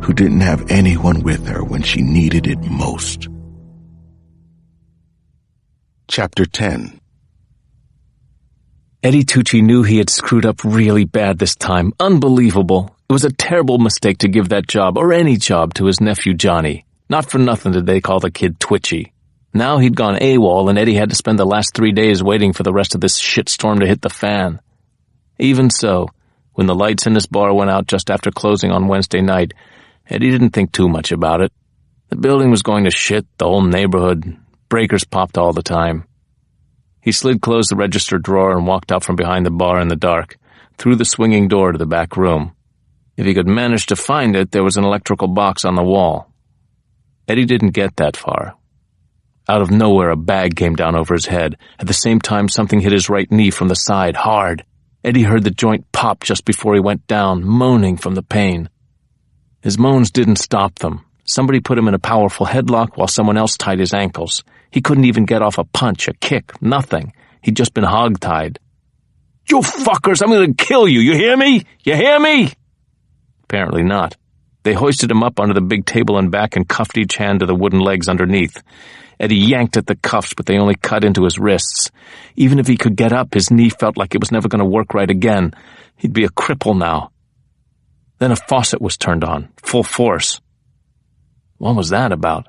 who didn't have anyone with her when she needed it most. Chapter 10. Eddie Tucci knew he had screwed up really bad this time. Unbelievable. It was a terrible mistake to give that job, or any job, to his nephew Johnny. Not for nothing did they call the kid Twitchy. Now he'd gone AWOL, and Eddie had to spend the last 3 days waiting for the rest of this shitstorm to hit the fan. Even so, when the lights in this bar went out just after closing on Wednesday night, Eddie didn't think too much about it. The building was going to shit, the whole neighborhood. Breakers popped all the time. He slid closed the register drawer and walked out from behind the bar in the dark, through the swinging door to the back room. If he could manage to find it, there was an electrical box on the wall. Eddie didn't get that far. Out of nowhere, a bag came down over his head. At the same time, something hit his right knee from the side, hard. Eddie heard the joint pop just before he went down, moaning from the pain. His moans didn't stop them. Somebody put him in a powerful headlock while someone else tied his ankles. He couldn't even get off a punch, a kick, nothing. He'd just been hog-tied. "You fuckers, I'm going to kill you, you hear me? You hear me?" Apparently not. They hoisted him up onto the big table and back and cuffed each hand to the wooden legs underneath. Eddie yanked at the cuffs, but they only cut into his wrists. Even if he could get up, his knee felt like it was never going to work right again. He'd be a cripple now. Then a faucet was turned on, full force. What was that about?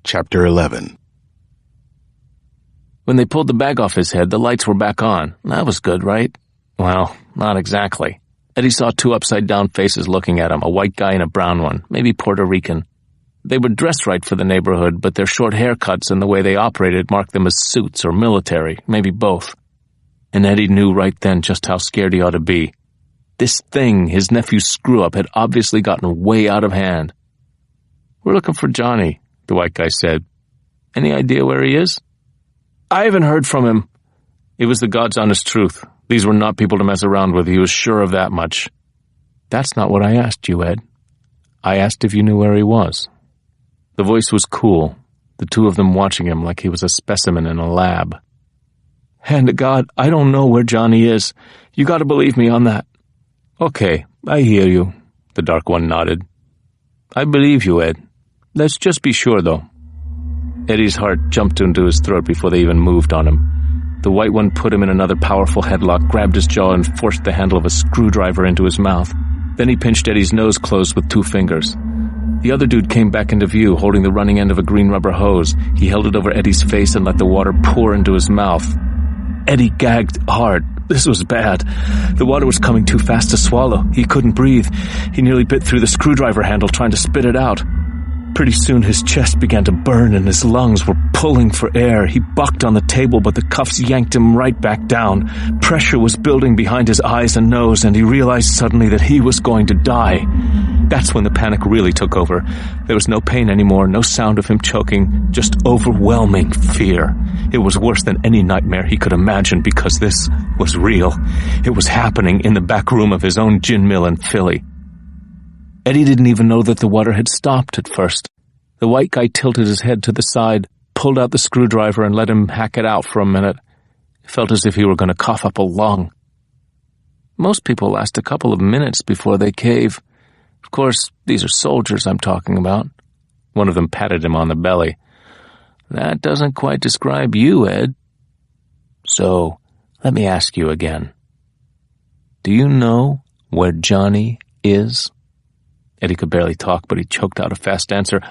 Chapter 11. When they pulled the bag off his head, the lights were back on. That was good, right? Well, not exactly. Eddie saw two upside-down faces looking at him, a white guy and a brown one, maybe Puerto Rican. They were dressed right for the neighborhood, but their short haircuts and the way they operated marked them as suits or military, maybe both. And Eddie knew right then just how scared he ought to be. This thing, his nephew's screw-up, had obviously gotten way out of hand. "We're looking for Johnny," the white guy said. "Any idea where he is?" "I haven't heard from him." It was the God's honest truth. These were not people to mess around with. He was sure of that much. "That's not what I asked you, Ed. I asked if you knew where he was." The voice was cool, the two of them watching him like he was a specimen in a lab. "Hand to God, I don't know where Johnny is. You gotta believe me on that." "Okay, I hear you," the dark one nodded. "I believe you, Ed. Let's just be sure, though." Eddie's heart jumped into his throat before they even moved on him. The white one put him in another powerful headlock, grabbed his jaw, and forced the handle of a screwdriver into his mouth. Then he pinched Eddie's nose closed with 2 fingers. The other dude came back into view, holding the running end of a green rubber hose. He held it over Eddie's face and let the water pour into his mouth. Eddie gagged hard. This was bad. The water was coming too fast to swallow. He couldn't breathe. He nearly bit through the screwdriver handle trying to spit it out. Pretty soon his chest began to burn and his lungs were pulling for air. He bucked on the table, but the cuffs yanked him right back down. Pressure was building behind his eyes and nose, and he realized suddenly that he was going to die. That's when the panic really took over. There was no pain anymore, no sound of him choking, just overwhelming fear. It was worse than any nightmare he could imagine because this was real. It was happening in the back room of his own gin mill in Philly. Eddie didn't even know that the water had stopped at first. The white guy tilted his head to the side, pulled out the screwdriver, and let him hack it out for a minute. It felt as if he were going to cough up a lung. Most people last a couple of minutes before they cave. Of course, these are soldiers I'm talking about. One of them patted him on the belly. "That doesn't quite describe you, Ed. So, let me ask you again. Do you know where Johnny is?" Eddie could barely talk, but he choked out a fast answer.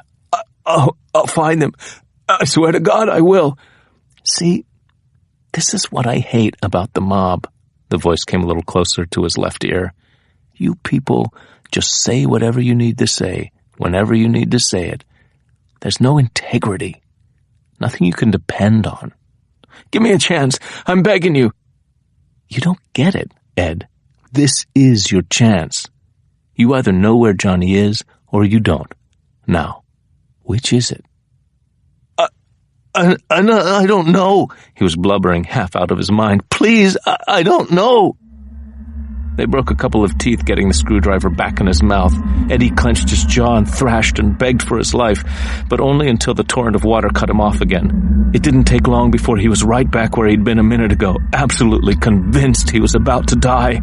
I'll find him. I swear to God I will." "See, this is what I hate about the mob." The voice came a little closer to his left ear. "You people just say whatever you need to say, whenever you need to say it. There's no integrity. Nothing you can depend on. Give me a chance. I'm begging you." "You don't get it, Ed. This is your chance. You either know where Johnny is, or you don't. Now, which is it?" I don't know," he was blubbering, half out of his mind. "Please, I don't know." They broke a couple of teeth getting the screwdriver back in his mouth. Eddie clenched his jaw and thrashed and begged for his life, but only until the torrent of water cut him off again. It didn't take long before he was right back where he'd been a minute ago, absolutely convinced he was about to die.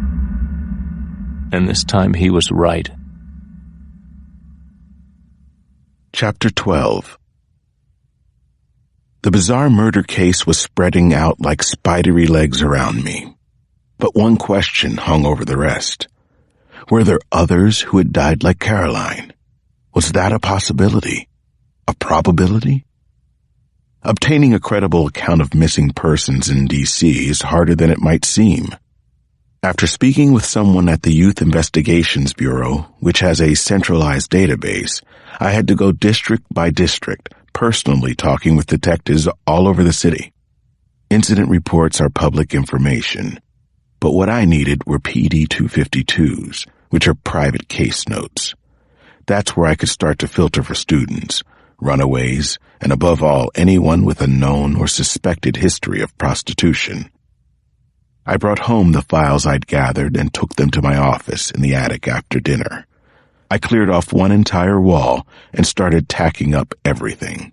And this time he was right. Chapter 12. The bizarre murder case was spreading out like spidery legs around me. But one question hung over the rest. Were there others who had died like Caroline? Was that a possibility? A probability? Obtaining a credible account of missing persons in D.C. is harder than it might seem. After speaking with someone at the Youth Investigations Bureau, which has a centralized database, I had to go district by district, personally talking with detectives all over the city. Incident reports are public information, but what I needed were PD 252s, which are private case notes. That's where I could start to filter for students, runaways, and above all, anyone with a known or suspected history of prostitution. I brought home the files I'd gathered and took them to my office in the attic after dinner. I cleared off one entire wall and started tacking up everything.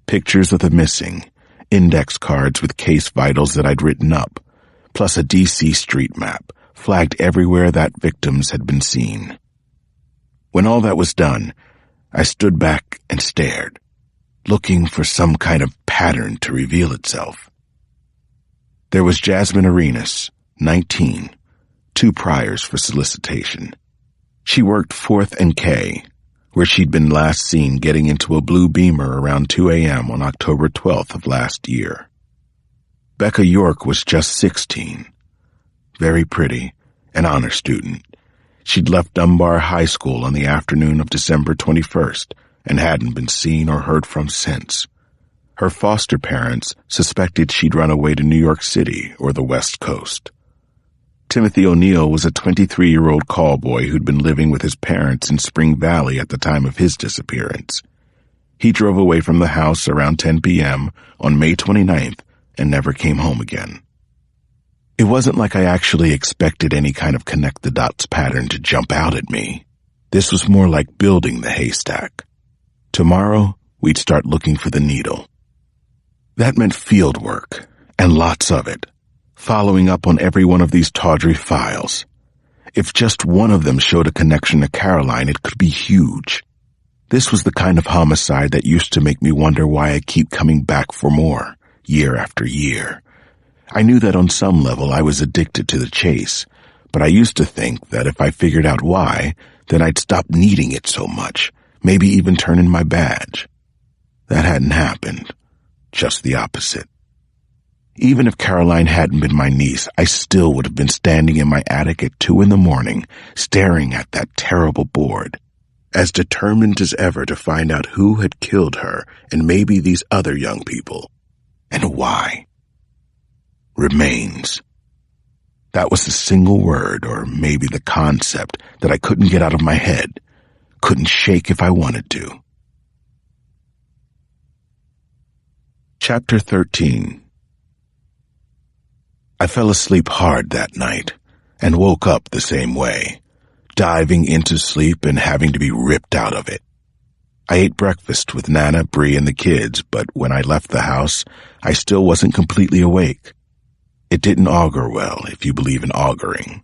Pictures of the missing, index cards with case vitals that I'd written up, plus a DC street map, flagged everywhere that victims had been seen. When all that was done, I stood back and stared, looking for some kind of pattern to reveal itself. There was Jasmine Arenas, 19, 2 priors for solicitation. She worked 4th and K, where she'd been last seen getting into a blue Beamer around 2 a.m. on October 12th of last year. Becca York was just 16. Very pretty, an honor student. She'd left Dunbar High School on the afternoon of December 21st and hadn't been seen or heard from since. Her foster parents suspected she'd run away to New York City or the West Coast. Timothy O'Neill was a 23-year-old callboy who'd been living with his parents in Spring Valley at the time of his disappearance. He drove away from the house around 10 p.m. on May 29th and never came home again. It wasn't like I actually expected any kind of connect-the-dots pattern to jump out at me. This was more like building the haystack. Tomorrow, we'd start looking for the needle. That meant field work, and lots of it, following up on every one of these tawdry files. If just one of them showed a connection to Caroline, it could be huge. This was the kind of homicide that used to make me wonder why I keep coming back for more, year after year. I knew that on some level I was addicted to the chase, but I used to think that if I figured out why, then I'd stop needing it so much, maybe even turn in my badge. That hadn't happened. Just the opposite. Even if Caroline hadn't been my niece, I still would have been standing in my attic at 2 a.m, staring at that terrible board, as determined as ever to find out who had killed her and maybe these other young people, and why. Remains. That was the single word, or maybe the concept, that I couldn't get out of my head, couldn't shake if I wanted to. Chapter 13. I fell asleep hard that night and woke up the same way, diving into sleep and having to be ripped out of it. I ate breakfast with Nana, Bree, and the kids, but when I left the house, I still wasn't completely awake. It didn't augur well, if you believe in auguring.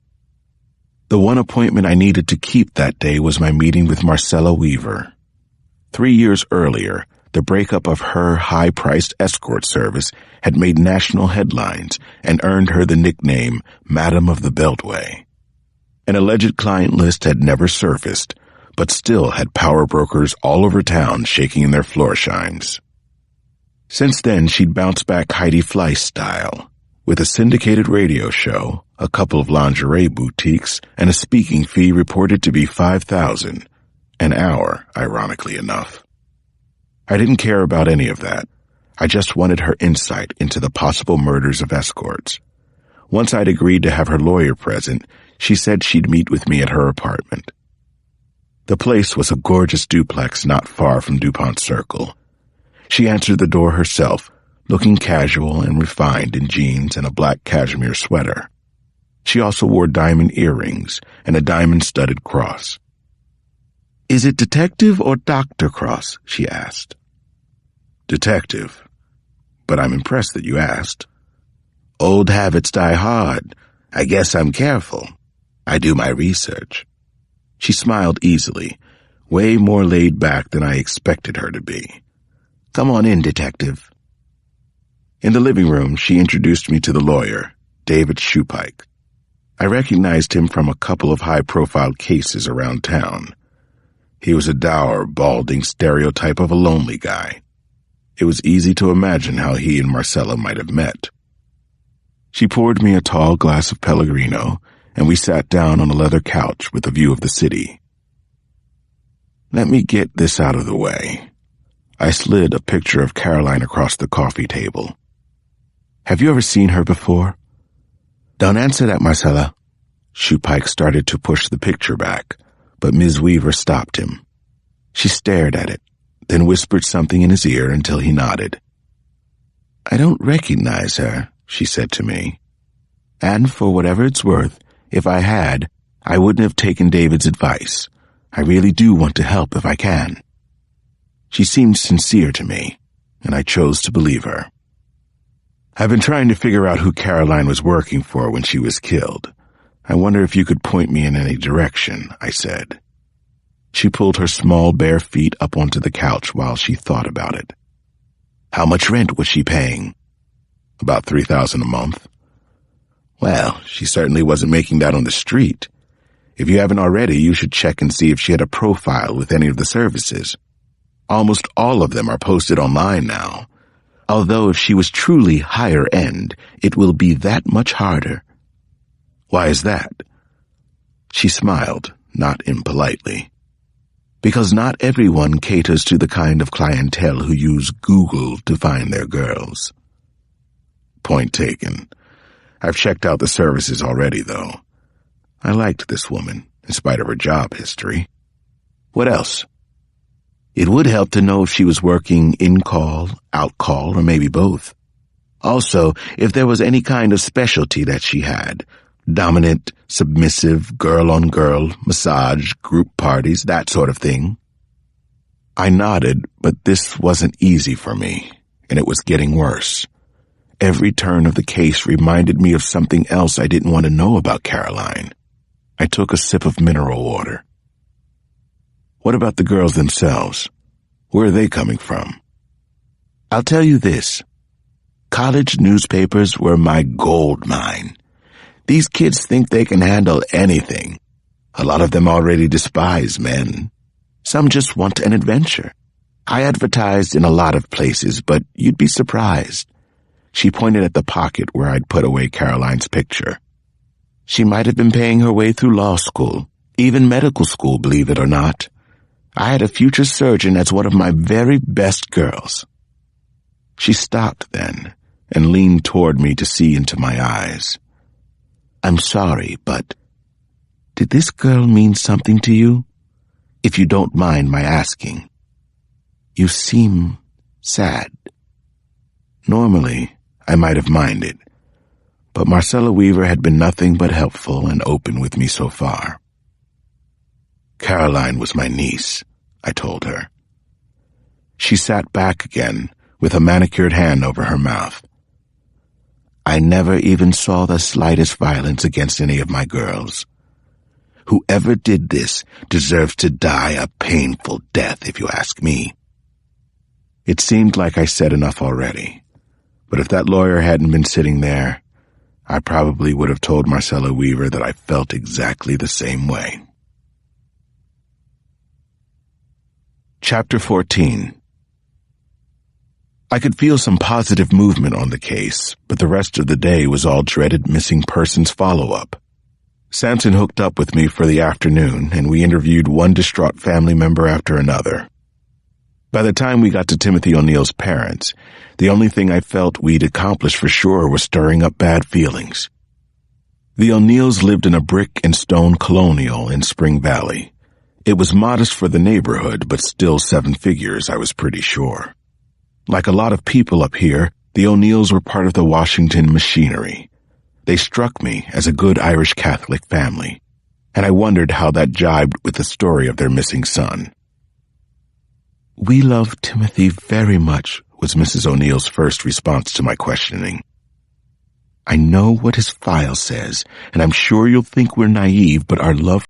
The one appointment I needed to keep that day was my meeting with Marcella Weaver. 3 years earlier, the breakup of her high-priced escort service had made national headlines and earned her the nickname Madam of the Beltway. An alleged client list had never surfaced, but still had power brokers all over town shaking in their floor shines. Since then, she'd bounced back Heidi Fleiss style, with a syndicated radio show, a couple of lingerie boutiques, and a speaking fee reported to be $5,000 an hour, ironically enough. I didn't care about any of that. I just wanted her insight into the possible murders of escorts. Once I'd agreed to have her lawyer present, she said she'd meet with me at her apartment. The place was a gorgeous duplex not far from DuPont Circle. She answered the door herself, looking casual and refined in jeans and a black cashmere sweater. She also wore diamond earrings and a diamond-studded cross. "Is it Detective or Dr. Cross?" she asked. "Detective. But I'm impressed that you asked." "Old habits die hard. I guess I'm careful." I do my research. She smiled easily, way more laid back than I expected her to be. Come on in, detective. In the living room, she introduced me to the lawyer, David Shoepike. I recognized him from a couple of high-profile cases around town. He was a dour, balding stereotype of a lonely guy. It was easy to imagine how he and Marcella might have met. She poured me a tall glass of Pellegrino, and we sat down on a leather couch with a view of the city. Let me get this out of the way. I slid a picture of Caroline across the coffee table. Have you ever seen her before? Don't answer that, Marcella. Shoepike started to push the picture back, but Ms. Weaver stopped him. She stared at it, then whispered something in his ear until he nodded. I don't recognize her, she said to me. And for whatever it's worth, if I had, I wouldn't have taken David's advice. I really do want to help if I can. She seemed sincere to me, and I chose to believe her. I've been trying to figure out who Caroline was working for when she was killed. I wonder if you could point me in any direction, I said. She pulled her small bare feet up onto the couch while she thought about it. How much rent was she paying? About $3,000 a month. Well, she certainly wasn't making that on the street. If you haven't already, you should check and see if she had a profile with any of the services. Almost all of them are posted online now. Although if she was truly higher end, it will be that much harder. Why is that? She smiled, not impolitely. Because not everyone caters to the kind of clientele who use Google to find their girls. Point taken. I've checked out the services already, though. I liked this woman, in spite of her job history. What else? It would help to know if she was working in-call, out-call, or maybe both. Also, if there was any kind of specialty that she had. Dominant, submissive, girl-on-girl, massage, group parties, that sort of thing. I nodded, but this wasn't easy for me, and it was getting worse. Every turn of the case reminded me of something else I didn't want to know about Caroline. I took a sip of mineral water. What about the girls themselves? Where are they coming from? I'll tell you this. College newspapers were my gold mine. These kids think they can handle anything. A lot of them already despise men. Some just want an adventure. I advertised in a lot of places, but you'd be surprised. She pointed at the pocket where I'd put away Caroline's picture. She might have been paying her way through law school, even medical school, believe it or not. I had a future surgeon as one of my very best girls. She stopped then and leaned toward me to see into my eyes. I'm sorry, but did this girl mean something to you? If you don't mind my asking. You seem sad. Normally, I might have minded, but Marcella Weaver had been nothing but helpful and open with me so far. Caroline was my niece, I told her. She sat back again with a manicured hand over her mouth. I never even saw the slightest violence against any of my girls. Whoever did this deserves to die a painful death, if you ask me. It seemed like I said enough already, but if that lawyer hadn't been sitting there, I probably would have told Marcella Weaver that I felt exactly the same way. Chapter 14. I could feel some positive movement on the case, but the rest of the day was all dreaded missing persons follow-up. Samson hooked up with me for the afternoon, and we interviewed one distraught family member after another. By the time we got to Timothy O'Neill's parents, the only thing I felt we'd accomplished for sure was stirring up bad feelings. The O'Neills lived in a brick and stone colonial in Spring Valley. It was modest for the neighborhood, but still 7 figures, I was pretty sure. Like a lot of people up here, the O'Neills were part of the Washington machinery. They struck me as a good Irish Catholic family, and I wondered how that jibed with the story of their missing son. We love Timothy very much, was Mrs. O'Neill's first response to my questioning. I know what his file says, and I'm sure you'll think we're naive, but our love